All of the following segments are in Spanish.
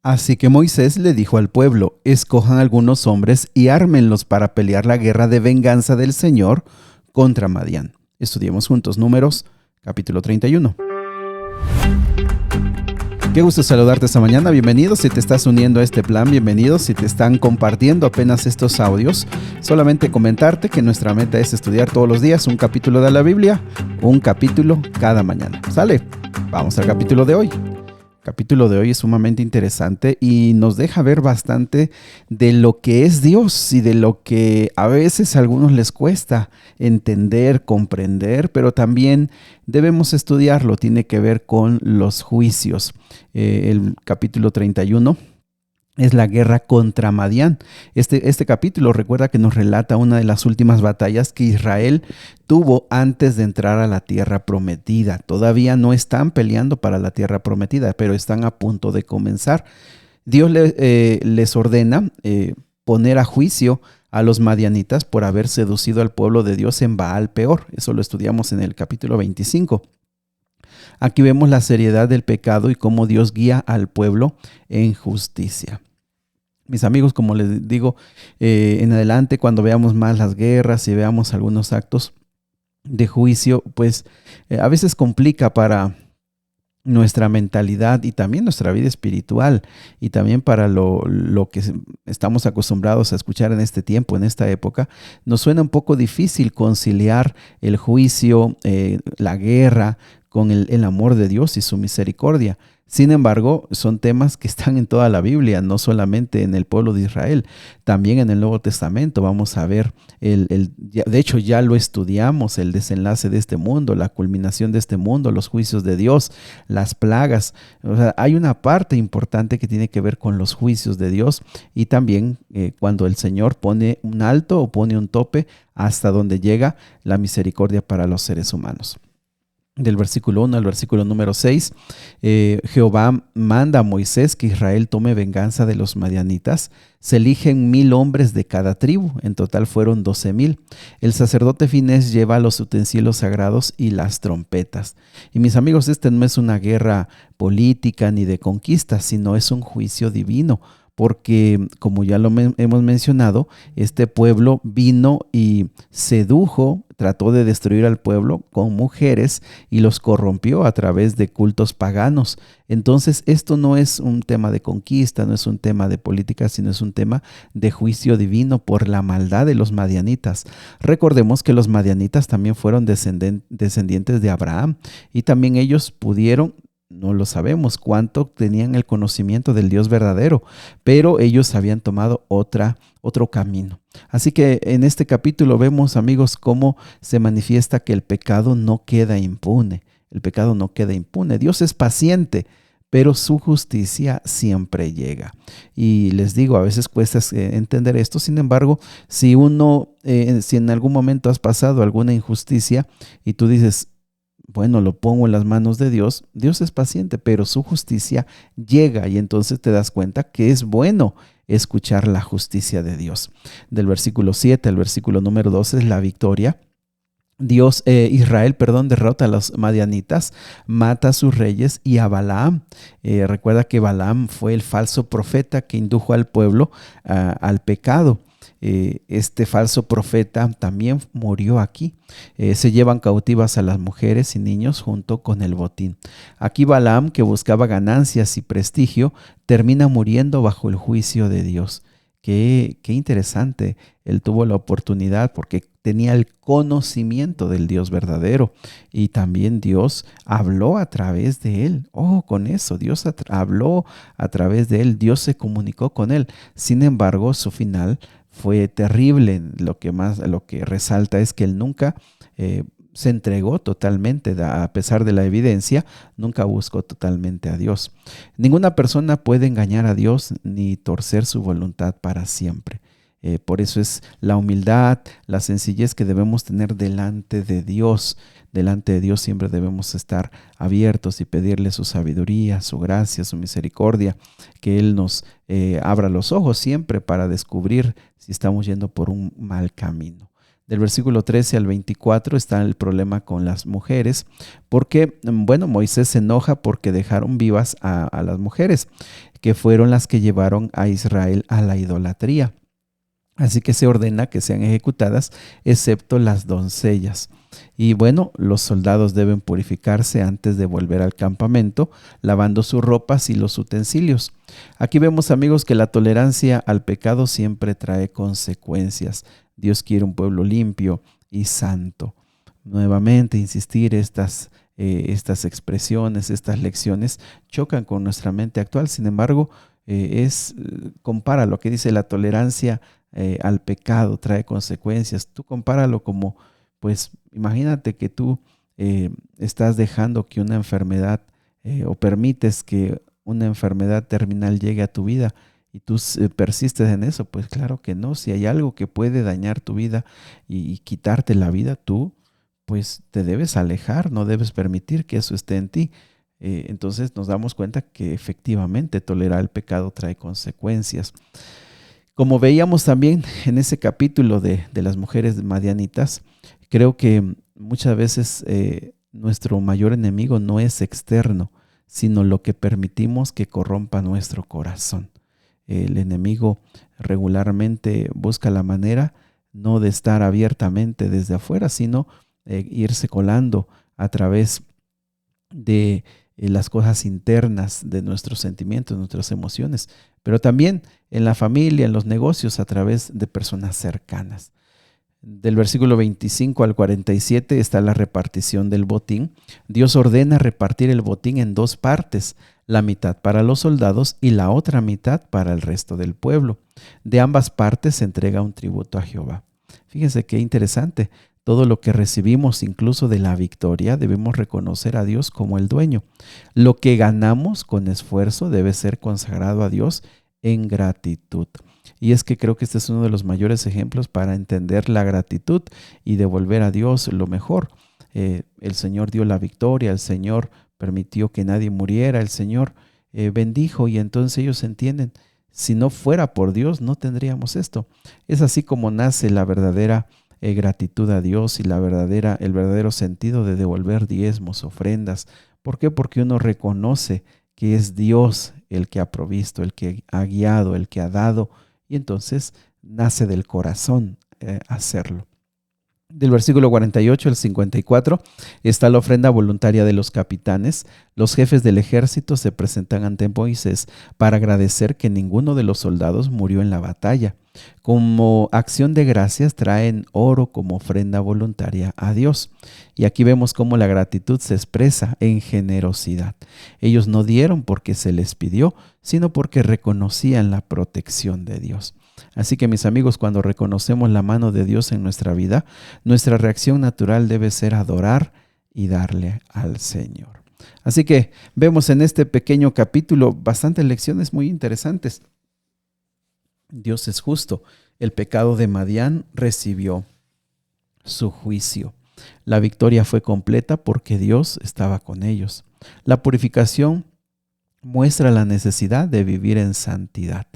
Así que Moisés le dijo al pueblo: escojan algunos hombres y ármenlos para pelear la guerra de venganza del Señor contra Madián. Estudiemos juntos Números, capítulo 31. Qué gusto saludarte esta mañana, bienvenido. Si te estás uniendo a este plan, bienvenido. Si te están compartiendo apenas estos audios, solamente comentarte que nuestra meta es estudiar todos los días un capítulo de la Biblia, un capítulo cada mañana. ¿Sale? Vamos al capítulo de hoy. El capítulo de hoy es sumamente interesante y nos deja ver bastante de lo que es Dios y de lo que a veces a algunos les cuesta entender, comprender, pero también debemos estudiarlo. Tiene que ver con los juicios. El capítulo 31 es la guerra contra Madián. Este capítulo recuerda que nos relata una de las últimas batallas que Israel tuvo antes de entrar a la tierra prometida. Todavía no están peleando para la tierra prometida, pero están a punto de comenzar. Dios les ordena poner a juicio a los madianitas por haber seducido al pueblo de Dios en Baal Peor. Eso lo estudiamos en el capítulo 25. Aquí vemos la seriedad del pecado y cómo Dios guía al pueblo en justicia. Mis amigos, como les digo, en adelante cuando veamos más las guerras y veamos algunos actos de juicio, pues a veces complica para nuestra mentalidad y también nuestra vida espiritual y también para lo que estamos acostumbrados a escuchar en este tiempo, en esta época. Nos suena un poco difícil conciliar el juicio, la guerra, con el amor de Dios y su misericordia. Sin embargo, son temas que están en toda la Biblia, no solamente en el pueblo de Israel, también en el Nuevo Testamento. Vamos a ver, de hecho ya lo estudiamos, el desenlace de este mundo, la culminación de este mundo, los juicios de Dios, las plagas. O sea, hay una parte importante que tiene que ver con los juicios de Dios y también cuando el Señor pone un alto o pone un tope hasta donde llega la misericordia para los seres humanos. Del versículo 1 al versículo número 6, Jehová manda a Moisés que Israel tome venganza de los madianitas. Se eligen 1000 hombres de cada tribu, en total fueron 12,000. El sacerdote Finés lleva los utensilios sagrados y las trompetas. Y mis amigos, este no es una guerra política ni de conquista, sino es un juicio divino. Porque, como ya lo hemos mencionado, este pueblo vino y sedujo, trató de destruir al pueblo con mujeres y los corrompió a través de cultos paganos. Entonces, esto no es un tema de conquista, no es un tema de política, sino es un tema de juicio divino por la maldad de los madianitas. Recordemos que los madianitas también fueron descendientes de Abraham y también ellos pudieron, no lo sabemos cuánto tenían el conocimiento del Dios verdadero, pero ellos habían tomado otro camino. Así que en este capítulo vemos, amigos, cómo se manifiesta que el pecado no queda impune. El pecado no queda impune. Dios es paciente, pero su justicia siempre llega. Y les digo, a veces cuesta entender esto. Sin embargo, si en algún momento has pasado alguna injusticia y tú dices, bueno, lo pongo en las manos de Dios. Dios es paciente, pero su justicia llega y entonces te das cuenta que es bueno escuchar la justicia de Dios. Del versículo 7 al versículo número 12 es la victoria. Israel derrota a los madianitas, mata a sus reyes y a Balaam. Recuerda que Balaam fue el falso profeta que indujo al pueblo al pecado. Este falso profeta también murió aquí. Se llevan cautivas a las mujeres y niños junto con el botín. Aquí Balaam, que buscaba ganancias y prestigio, termina muriendo bajo el juicio de Dios. Qué interesante. Él tuvo la oportunidad porque tenía el conocimiento del Dios verdadero y también Dios habló a través de él. Con eso, Dios habló a través de él, Dios se comunicó con él. Sin embargo, su final fue terrible. Lo que resalta es que él nunca se entregó totalmente, a pesar de la evidencia, nunca buscó totalmente a Dios. Ninguna persona puede engañar a Dios ni torcer su voluntad para siempre. Por eso es la humildad, la sencillez que debemos tener delante de Dios. Delante de Dios siempre debemos estar abiertos y pedirle su sabiduría, su gracia, su misericordia, que Él nos abra los ojos siempre para descubrir si estamos yendo por un mal camino. Del versículo 13 al 24 está el problema con las mujeres, porque, bueno, Moisés se enoja porque dejaron vivas a las mujeres, que fueron las que llevaron a Israel a la idolatría. Así que se ordena que sean ejecutadas, excepto las doncellas. Y bueno, los soldados deben purificarse antes de volver al campamento, lavando sus ropas y los utensilios. Aquí vemos, amigos, que la tolerancia al pecado siempre trae consecuencias. Dios quiere un pueblo limpio y santo. Nuevamente, insistir estas expresiones, estas lecciones chocan con nuestra mente actual. Sin embargo, compara lo que dice la tolerancia al pecado, trae consecuencias. Tú compáralo como, pues, imagínate que tú estás dejando que una enfermedad o permites que una enfermedad terminal llegue a tu vida y tú persistes en eso. Pues claro que no. Si hay algo que puede dañar tu vida y quitarte la vida, tú pues te debes alejar, no debes permitir que eso esté en ti. Entonces nos damos cuenta que efectivamente tolerar el pecado trae consecuencias. Como veíamos también en ese capítulo de las mujeres madianitas, creo que muchas veces nuestro mayor enemigo no es externo, sino lo que permitimos que corrompa nuestro corazón. El enemigo regularmente busca la manera no de estar abiertamente desde afuera, sino irse colando a través de las cosas internas de nuestros sentimientos, nuestras emociones, pero también en la familia, en los negocios, a través de personas cercanas. Del versículo 25 al 47 está la repartición del botín. Dios ordena repartir el botín en dos partes, la mitad para los soldados y la otra mitad para el resto del pueblo. De ambas partes se entrega un tributo a Jehová. Fíjense qué interesante. Todo lo que recibimos, incluso de la victoria, debemos reconocer a Dios como el dueño. Lo que ganamos con esfuerzo debe ser consagrado a Dios en gratitud. Y es que creo que este es uno de los mayores ejemplos para entender la gratitud y devolver a Dios lo mejor. El Señor dio la victoria, el Señor permitió que nadie muriera, el Señor bendijo, y entonces ellos entienden, si no fuera por Dios no tendríamos esto. Es así como nace la verdadera gratitud a Dios y el verdadero sentido de devolver diezmos, ofrendas. ¿Por qué? Porque uno reconoce que es Dios el que ha provisto, el que ha guiado, el que ha dado, y entonces nace del corazón hacerlo. Del versículo 48 al 54 está la ofrenda voluntaria de los capitanes. Los jefes del ejército se presentan ante Moisés para agradecer que ninguno de los soldados murió en la batalla. Como acción de gracias traen oro como ofrenda voluntaria a Dios. Y aquí vemos cómo la gratitud se expresa en generosidad. Ellos no dieron porque se les pidió, sino porque reconocían la protección de Dios. Así que, mis amigos, cuando reconocemos la mano de Dios en nuestra vida, nuestra reacción natural debe ser adorar y darle al Señor. Así que vemos en este pequeño capítulo bastantes lecciones muy interesantes. Dios es justo. El pecado de Madián recibió su juicio. La victoria fue completa porque Dios estaba con ellos. La purificación muestra la necesidad de vivir en santidad.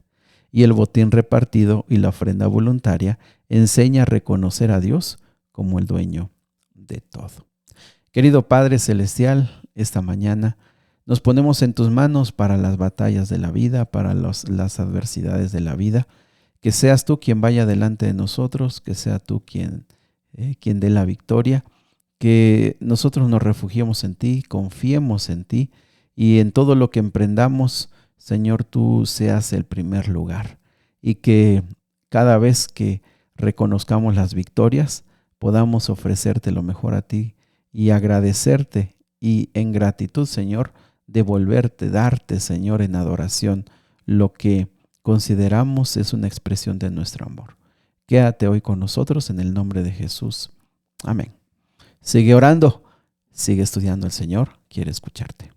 Y el botín repartido y la ofrenda voluntaria enseña a reconocer a Dios como el dueño de todo. Querido Padre Celestial, esta mañana nos ponemos en tus manos para las batallas de la vida, para las adversidades de la vida. Que seas tú quien vaya delante de nosotros, que sea tú quien dé la victoria, que nosotros nos refugiemos en ti, confiemos en ti, y en todo lo que emprendamos, Señor, tú seas el primer lugar, y que cada vez que reconozcamos las victorias, podamos ofrecerte lo mejor a ti y agradecerte, y en gratitud, Señor, devolverte, darte, Señor, en adoración, lo que consideramos es una expresión de nuestro amor. Quédate hoy con nosotros en el nombre de Jesús. Amén. Sigue orando, sigue estudiando. El Señor quiere escucharte.